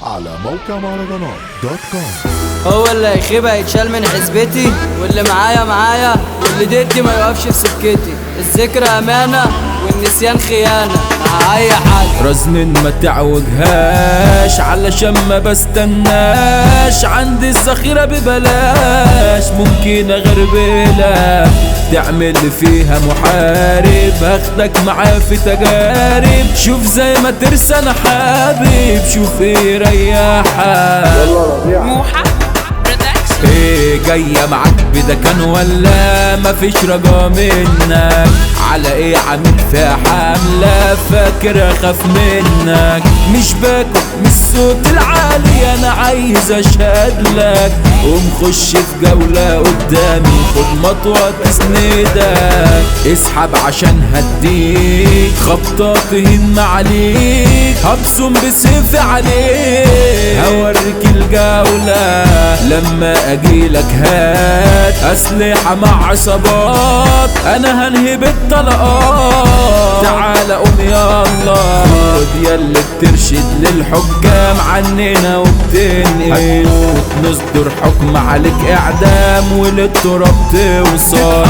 على موقع مهرجانات دوت كوم. هو اللي هيخيب هيتشال من حسبتي، واللي معايا واللي ضدي ما يقفش في سكتي. الذكرى امانه والنسيان خيانه مع اي حد. رزن ما تعوجهاش علشان ما بستناش، عندي الذخيرة ببلاش ممكن اغربلك تعمل فيها محارب، هاخدك معاه في تجارب. شوف زي ما ترسى انا حابب، شوف ايه يريحك. ايه جاية معاك بدكان ولا مفيش رجا منك؟ على ايه عامل فيها حملة فاكر اخاف منك؟ مش باكل من الصوت العالي انا عايز اشهد لك. قوم خش في جولة قدامي خد مطوة تسندك، اسحب عشان هديك خبطة تهن عليك، هبصم بسيفي عليك هوريك الجولة. لما اجيلك هات اسلحة مع عصابات انا هنهي بالطلقات. تعال قوم يلا خد ياللي بترشد للحكام عننا وبتنقل، نصدر حكم عليك اعدام وللتراب توصل.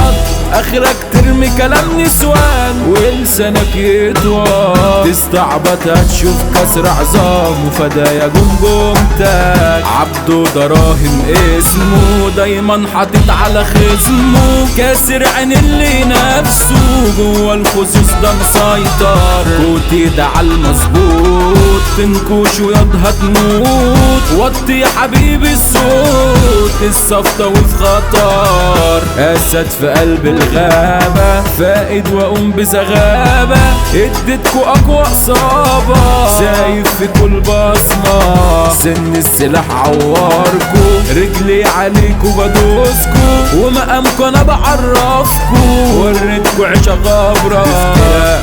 اخرك ترمي كلام نسوان ولسانك يطول، تستعبط هتشوف كسر عظام وفدايا جمجمتك. عبده دراهم اسمه دايما حاطط على خصمه، كاسر عين اللي نفسه جوا الخصوص ده مسيطر. كوتي ده عالمظبوط تنكوش وياضها تموت، وطي يا حبيبي الصوت الصفطة وفي خطر. اسد في قلب الغابة فائد واقوم بزغابة، اديتكو اقوى اصابة سايف في كل بصمة. سن السلاح عواركو رجلي عليكو بدوسكو، ومقامكو انا بعرفكو وريتكو عيشة غبرة.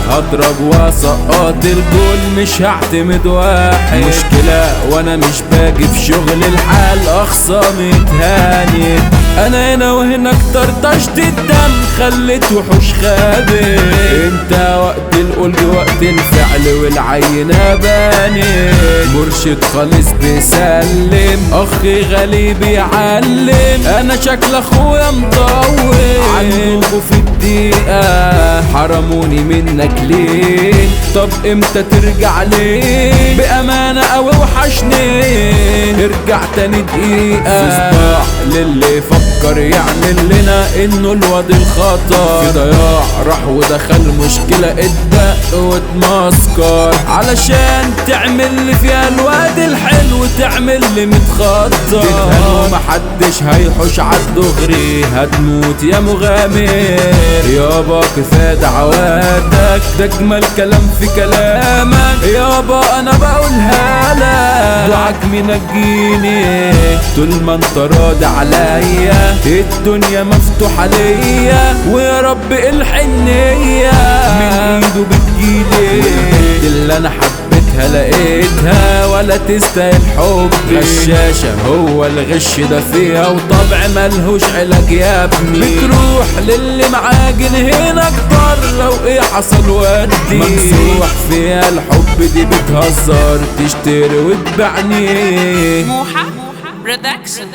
هضرب واسقط الكل مش هعتمد واحد، مشكلة وانا مش باجي في شغل الحال اخصامي اتهانت. انا هنا وهناك طرطشت الدم خليت وحوش خابت. انت وقت القلب وقت الفعل والعينة بانت، مرشد خالص بيسلم اخي غالي بيعلم. انا شكل اخويا مطول عنكو في الدقيقة، حرموني منك ليه؟ طب امتى ترجع ليه؟ بامانة اوي وحشني ارجع تاني دقيقة. في صباح للي فكر يعمل لنا انه الواد الخطر، في ضياع راح ودخل مشكلة اتدق واتمسكر، علشان تعمل لي فيها الواد الحلو تعمل لي متخطر. تتهان ومحدش هيحوش عالدغري هتموت يا مغامر. يابا كفاية دعواتك ده اجمل كلام في كلامك، يابا انا بقولها لك دعاك منجيني. طول ما انت راضي عليا الدنيا مفتوحة ليا، ويا رب الحنية من ايده بتجيلي. اللي انا حبيتها لقيتها ولا تستاهل حبي، غشاشة هو الغش ده فيها وطبع ملهوش علاج يا ابني. بتروح للي معاجن هنا اكتر لو ايه حصل ودي، ممسوح فيها الحب دي بتهزر تشتري وتبعني. موحة برودكشن.